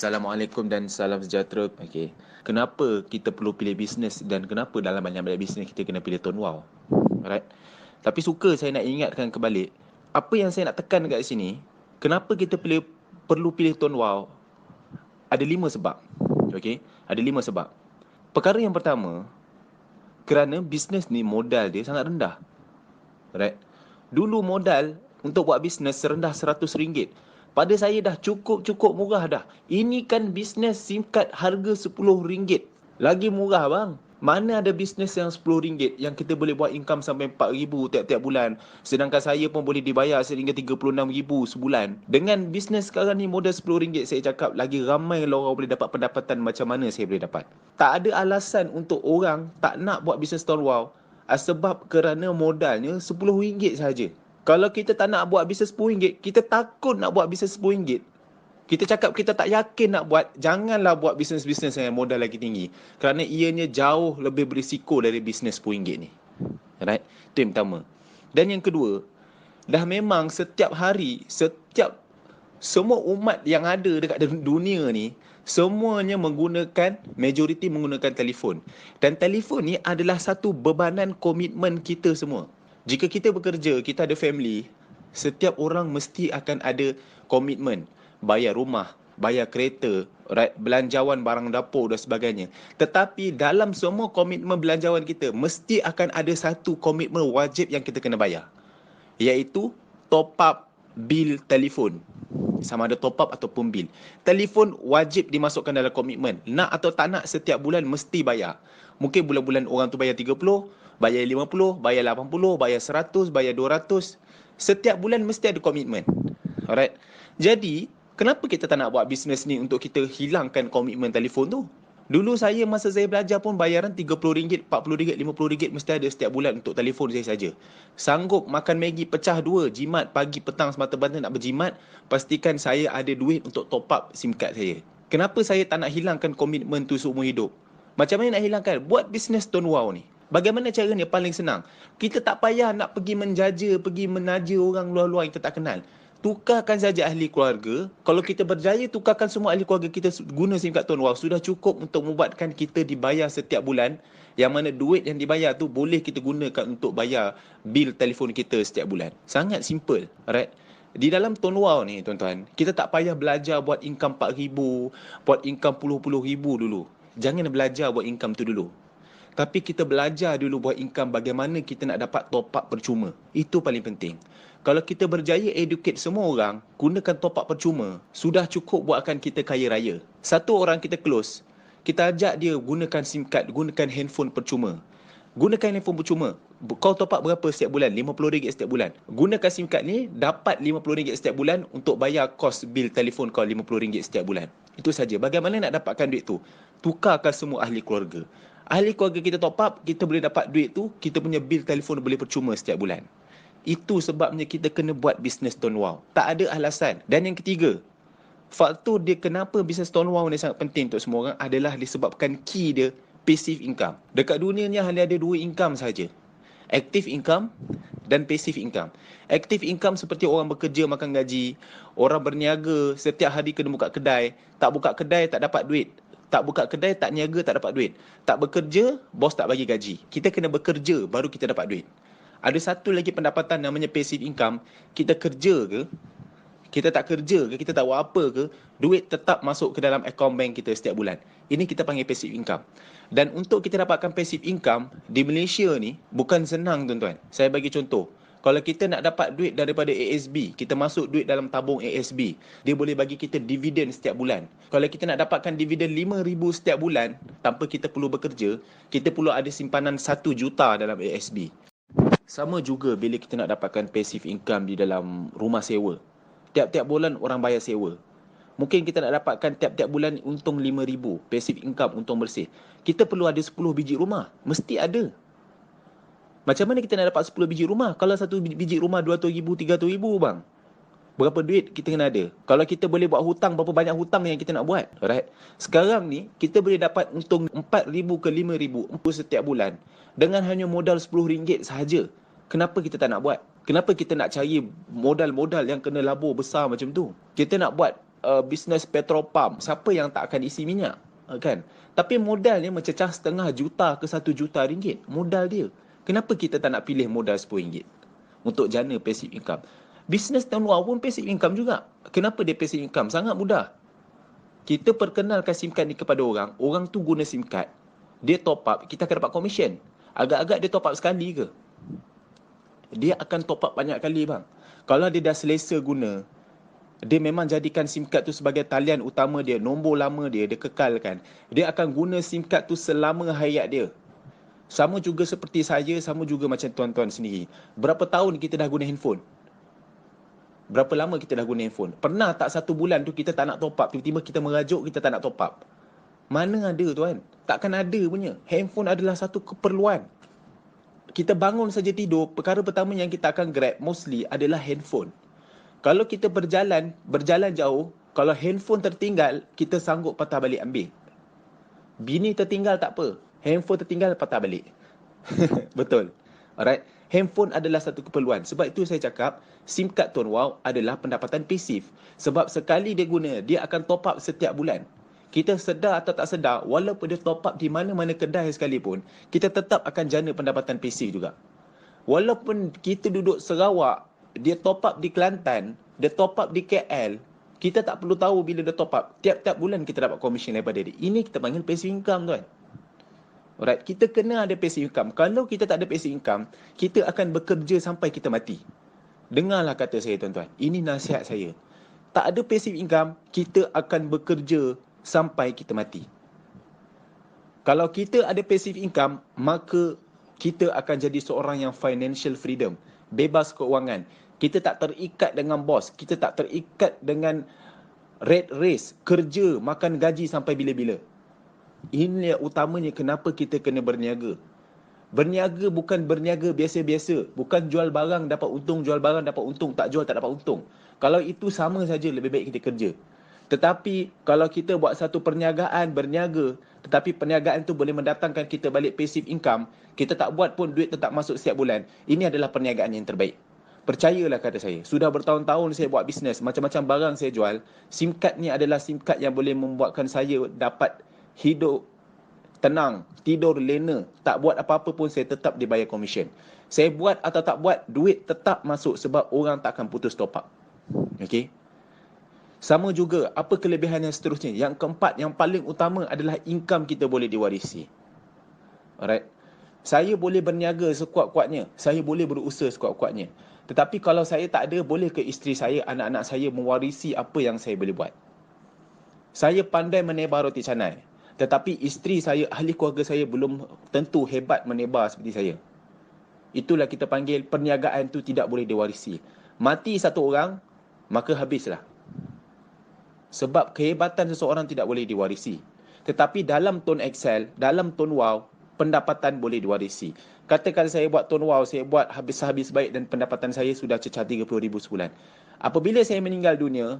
Assalamualaikum dan salam sejahtera. Okey. Kenapa kita perlu pilih bisnes dan kenapa dalam banyak-banyak bisnes kita kena pilih Tone Wow? Alright. Tapi suka saya nak ingatkan kebalik, apa yang saya nak tekan dekat sini, kenapa kita perlu pilih Tone Wow? Ada 5 sebab. Okey. Ada 5 sebab. Perkara yang pertama, kerana bisnes ni modal dia sangat rendah. Alright. Dulu modal untuk buat bisnes serendah RM100. Pada saya dah cukup murah dah. Ini kan bisnes SIM card harga RM10. Lagi murah bang. Mana ada bisnes yang RM10 yang kita boleh buat income sampai RM4,000 tiap-tiap bulan. Sedangkan saya pun boleh dibayar sehingga RM36,000 sebulan. Dengan bisnes sekarang ni modal RM10, saya cakap lagi ramai orang boleh dapat pendapatan macam mana saya boleh dapat. Tak ada alasan untuk orang tak nak buat bisnes Tone Wow. Sebab kerana modalnya RM10 sahaja. Kalau kita tak nak buat bisnes RM10, kita takut nak buat bisnes RM10. Kita cakap kita tak yakin nak buat, janganlah buat bisnes-bisnes yang modal lagi tinggi. Kerana ianya jauh lebih berisiko dari bisnes RM10 ni. Right? Itu yang pertama. Dan yang kedua, dah memang setiap hari, semua umat yang ada dekat dunia ni, semuanya majoriti menggunakan telefon. Dan telefon ni adalah satu bebanan komitmen kita semua. Jika kita bekerja, kita ada family, setiap orang mesti akan ada komitmen. Bayar rumah, bayar kereta, right, belanjawan barang dapur dan sebagainya. Tetapi dalam semua komitmen belanjawan kita, mesti akan ada satu komitmen wajib yang kita kena bayar. Iaitu top up bil telefon. Sama ada top up ataupun bil. Telefon wajib dimasukkan dalam komitmen. Nak atau tak nak, setiap bulan mesti bayar. Mungkin bulan-bulan orang tu bayar 30, bayar 50, bayar 80, bayar 100, bayar 200. Setiap bulan mesti ada komitmen. Alright. Jadi, kenapa kita tak nak buat bisnes ni untuk kita hilangkan komitmen telefon tu? Dulu masa saya belajar pun bayaran RM30, RM40, RM50 mesti ada setiap bulan untuk telefon saya saja. Sanggup makan Maggi pecah 2, jimat pagi petang semata-mata nak berjimat, pastikan saya ada duit untuk top up SIM card saya. Kenapa saya tak nak hilangkan komitmen tu seumur hidup? Macam mana nak hilangkan? Buat bisnes Tone Wow ni. Bagaimana caranya? Paling senang. Kita tak payah nak pergi menjaja, pergi menaja orang luar-luar yang kita tak kenal. Tukarkan saja ahli keluarga. Kalau kita berjaya, tukarkan semua ahli keluarga kita guna SIM card Tone Wow. Sudah cukup untuk membuatkan kita dibayar setiap bulan. Yang mana duit yang dibayar tu boleh kita gunakan untuk bayar bil telefon kita setiap bulan. Sangat simple. Alright. Di dalam Tone Wow ni tuan-tuan, kita tak payah belajar buat income RM4,000, buat income puluh-puluh ribu dulu. Jangan belajar buat income tu dulu. Tapi kita belajar dulu buat income bagaimana kita nak dapat top up percuma. Itu paling penting. Kalau kita berjaya educate semua orang, gunakan top up percuma, sudah cukup buatkan kita kaya raya. Satu orang kita close, kita ajak dia gunakan SIM card, gunakan handphone percuma. Gunakan handphone percuma. Kau top up berapa setiap bulan? RM50 setiap bulan. Gunakan SIM card ni, dapat RM50 setiap bulan untuk bayar kos bil telefon kau RM50 setiap bulan. Itu saja. Bagaimana nak dapatkan duit tu? Tukarkan semua ahli keluarga. Ahli keluarga kita top up, kita boleh dapat duit tu, kita punya bil telefon boleh percuma setiap bulan. Itu sebabnya kita kena buat bisnes Tone Wow. Tak ada alasan. Dan yang ketiga, faktor dia kenapa bisnes Tone Wow ni sangat penting untuk semua orang adalah disebabkan key dia passive income. Dekat dunia ni hanya ada 2 income saja. Active income dan passive income. Active income seperti orang bekerja makan gaji, orang berniaga setiap hari kena buka kedai, tak buka kedai tak dapat duit. Tak buka kedai, tak niaga, tak dapat duit. Tak bekerja, bos tak bagi gaji. Kita kena bekerja, baru kita dapat duit. Ada satu lagi pendapatan namanya passive income. Kita kerja ke, kita tak kerja ke, kita tak buat apa ke, duit tetap masuk ke dalam akaun bank kita setiap bulan. Ini kita panggil passive income. Dan untuk kita dapatkan passive income, di Malaysia ni, bukan senang tuan-tuan. Saya bagi contoh. Kalau kita nak dapat duit daripada ASB, kita masuk duit dalam tabung ASB, dia boleh bagi kita dividen setiap bulan. Kalau kita nak dapatkan dividen RM5,000 setiap bulan, tanpa kita perlu bekerja, kita perlu ada simpanan RM1 juta dalam ASB. Sama juga bila kita nak dapatkan passive income di dalam rumah sewa. Tiap-tiap bulan orang bayar sewa. Mungkin kita nak dapatkan tiap-tiap bulan untung RM5,000, passive income, untung bersih. Kita perlu ada 10 biji rumah. Mesti ada. Macam mana kita nak dapat 10 biji rumah? Kalau satu biji rumah RM200,000, RM300,000 bang. Berapa duit kita kena ada? Kalau kita boleh buat hutang, berapa banyak hutang yang kita nak buat? Alright. Sekarang ni, kita boleh dapat untung RM4,000 ke RM5,000 setiap bulan. Dengan hanya modal RM10 sahaja. Kenapa kita tak nak buat? Kenapa kita nak cari modal-modal yang kena labur besar macam tu? Kita nak buat bisnes petropam. Siapa yang tak akan isi minyak? Kan? Tapi modalnya mencecah RM500,000 ke RM1 juta. Modal dia. Kenapa kita tak nak pilih modal RM10 untuk jana passive income? Bisnes tahun luar pun passive income juga. Kenapa dia passive income? Sangat mudah. Kita perkenalkan SIM card ni kepada orang, orang tu guna SIM card, dia top up, kita akan dapat commission. Agak-agak dia top up sekali ke? Dia akan top up banyak kali bang. Kalau dia dah selesa guna, dia memang jadikan SIM card tu sebagai talian utama dia, nombor lama dia, dia kekalkan. Dia akan guna SIM card tu selama hayat dia. Sama juga seperti saya, sama juga macam tuan-tuan sendiri. Berapa tahun kita dah guna handphone? Berapa lama kita dah guna handphone? Pernah tak 1 bulan tu kita tak nak top up, tiba-tiba kita merajuk, kita tak nak top up? Mana ada tuan? Takkan ada punya. Handphone adalah satu keperluan. Kita bangun saja tidur, perkara pertama yang kita akan grab mostly adalah handphone. Kalau kita berjalan jauh, kalau handphone tertinggal, kita sanggup patah balik ambil. Bini tertinggal tak apa, handphone tertinggal patah balik. Betul. Alright. Handphone adalah satu keperluan. Sebab itu saya cakap, SIM card Tuan Wow adalah pendapatan pasif. Sebab sekali dia guna, dia akan top up setiap bulan. Kita sedar atau tak sedar, walaupun dia top up di mana-mana kedai sekalipun, kita tetap akan jana pendapatan pasif juga. Walaupun kita duduk Sarawak, dia top up di Kelantan, dia top up di KL, kita tak perlu tahu bila dia top up. Tiap-tiap bulan kita dapat komisen daripada dia. Ini kita panggil passive income tuan. Alright, kita kena ada passive income. Kalau kita tak ada passive income, kita akan bekerja sampai kita mati. Dengarlah kata saya tuan-tuan. Ini nasihat saya. Tak ada passive income, kita akan bekerja sampai kita mati. Kalau kita ada passive income, maka kita akan jadi seorang yang financial freedom. Bebas keuangan. Kita tak terikat dengan bos. Kita tak terikat dengan red race. Kerja, makan gaji sampai bila-bila. Ini yang utamanya kenapa kita kena berniaga. Berniaga bukan berniaga biasa-biasa. Bukan jual barang dapat untung, jual barang dapat untung, tak jual tak dapat untung. Kalau itu sama saja, lebih baik kita kerja. Tetapi kalau kita buat satu perniagaan, berniaga, tetapi perniagaan tu boleh mendatangkan kita balik passive income, kita tak buat pun duit tetap masuk setiap bulan, ini adalah perniagaan yang terbaik. Percayalah kata saya, sudah bertahun-tahun saya buat bisnes, macam-macam barang saya jual. SIM card ni adalah SIM card yang boleh membuatkan saya dapat hidup tenang, tidur lena, tak buat apa-apa pun saya tetap dibayar komisen. Saya buat atau tak buat, duit tetap masuk sebab orang tak akan putus top up. Okey? Sama juga, apa kelebihan yang seterusnya? Yang keempat, yang paling utama adalah income kita boleh diwarisi. Alright? Saya boleh berniaga sekuat-kuatnya, saya boleh berusaha sekuat-kuatnya. Tetapi kalau saya tak ada, boleh ke isteri saya, anak-anak saya mewarisi apa yang saya boleh buat? Saya pandai menebar roti canai, tetapi isteri saya, ahli keluarga saya belum tentu hebat menebar seperti saya. Itulah kita panggil perniagaan tu tidak boleh diwarisi. Mati satu orang, maka habislah. Sebab kehebatan seseorang tidak boleh diwarisi. Tetapi dalam tone Excel, dalam tone Wow, pendapatan boleh diwarisi. Katakan saya buat tone Wow, saya buat habis-habis baik dan pendapatan saya sudah cecah RM30,000 sebulan. Apabila saya meninggal dunia,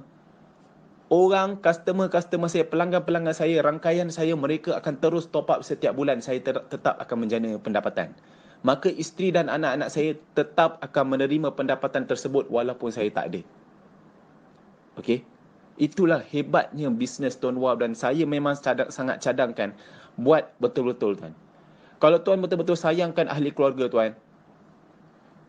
orang, customer saya, pelanggan-pelanggan saya, rangkaian saya, mereka akan terus top up setiap bulan. Saya tetap akan menjana pendapatan. Maka isteri dan anak-anak saya tetap akan menerima pendapatan tersebut walaupun saya tak ada. Okey? Itulah hebatnya bisnes Tuan Wow dan saya memang sangat cadangkan buat betul-betul tuan. Kalau tuan betul-betul sayangkan ahli keluarga tuan,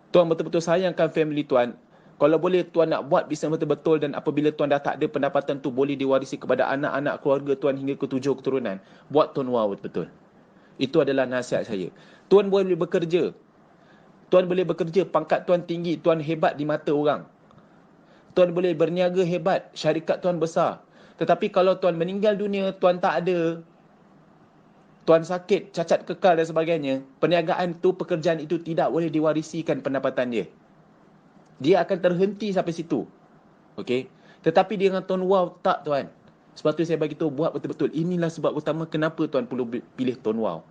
tuan betul-betul sayangkan family tuan, kalau boleh tuan nak buat bisnes betul-betul dan apabila tuan dah tak ada pendapatan tu boleh diwarisi kepada anak-anak keluarga tuan hingga ke 7 keturunan, buat Tuan Wow betul-betul. Itu adalah nasihat saya. Tuan boleh bekerja. Tuan boleh bekerja, pangkat tuan tinggi, tuan hebat di mata orang. Tuan boleh berniaga hebat, syarikat tuan besar. Tetapi kalau tuan meninggal dunia, tuan tak ada, tuan sakit, cacat kekal dan sebagainya, perniagaan tu, pekerjaan itu tidak boleh diwarisikan pendapatan dia. Dia akan terhenti sampai situ. Okey? Tetapi dengan Tuan Wow, tak tuan. Sebab tu saya bagi tahu buat betul-betul. Inilah sebab utama kenapa tuan perlu pilih Tuan Wow.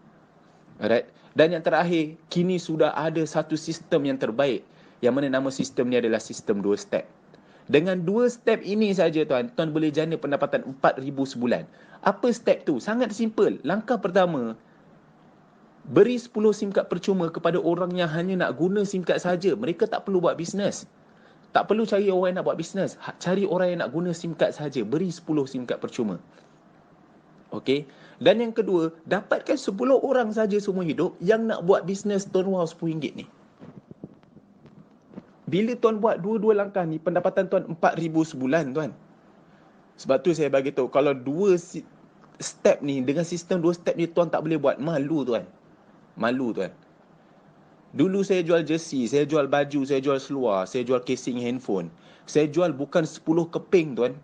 Alright? Dan yang terakhir, kini sudah ada satu sistem yang terbaik. Yang mana nama sistem ni adalah sistem 2 step. Dengan 2 step ini saja tuan, tuan boleh jana pendapatan RM4,000 sebulan. Apa step tu? Sangat simple. Langkah pertama, beri 10 SIM card percuma kepada orang yang hanya nak guna SIM card saja. Mereka tak perlu buat bisnes. Tak perlu cari orang yang nak buat bisnes. Cari orang yang nak guna SIM card saja. Beri 10 SIM card percuma. Okey. Dan yang kedua, dapatkan 10 orang saja semua hidup yang nak buat bisnes Tuan Wow RM10 ni. Bila tuan buat dua-dua langkah ni, pendapatan tuan 4,000 sebulan tuan. Sebab tu saya bagi tahu, kalau dua step ni, dengan sistem dua step ni tuan tak boleh buat, malu tuan. Malu tuan. Dulu saya jual jersey, saya jual baju, saya jual seluar, saya jual casing handphone. Saya jual bukan 10 keping tuan.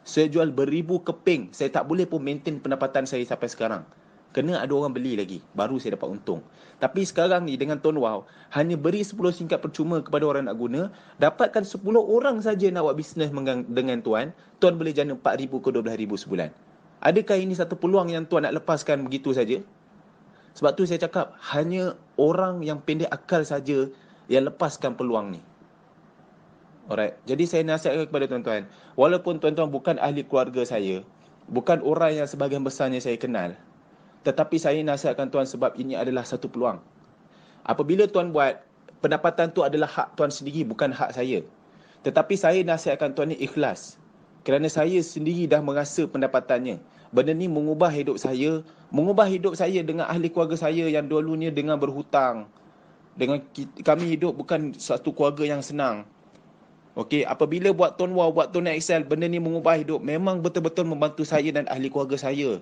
Saya jual beribu keping. Saya tak boleh pun maintain pendapatan saya sampai sekarang. Kena ada orang beli lagi, baru saya dapat untung. Tapi sekarang ni dengan Tuan Wow, hanya beri 10 SIM card percuma kepada orang nak guna, dapatkan 10 orang saja nak buat bisnes dengan tuan, tuan boleh jana 4,000 ke 12,000 sebulan. Adakah ini satu peluang yang tuan nak lepaskan begitu saja? Sebab tu saya cakap, hanya orang yang pendek akal saja yang lepaskan peluang ni. Alright. Jadi saya nasihatkan kepada tuan-tuan, walaupun tuan-tuan bukan ahli keluarga saya, bukan orang yang sebahagian besarnya saya kenal, tetapi saya nasihatkan tuan sebab ini adalah satu peluang. Apabila tuan buat, pendapatan tu adalah hak tuan sendiri, bukan hak saya. Tetapi saya nasihatkan tuan ni ikhlas. Kerana saya sendiri dah merasa pendapatannya. Benda ni mengubah hidup saya dengan ahli keluarga saya yang dulunya dengan berhutang. Dengan kami hidup bukan satu keluarga yang senang. Okey, apabila buat Tuan Wow, buat Tuan Excel, benda ni mengubah hidup. Memang betul-betul membantu saya dan ahli keluarga saya.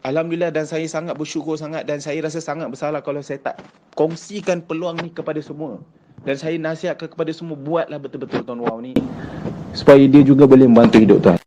Alhamdulillah, dan saya sangat bersyukur sangat dan saya rasa sangat bersalah kalau saya tak kongsikan peluang ni kepada semua. Dan saya nasihatkan kepada semua, buatlah betul-betul Tuan Wow ni supaya dia juga boleh membantu hidup tuan.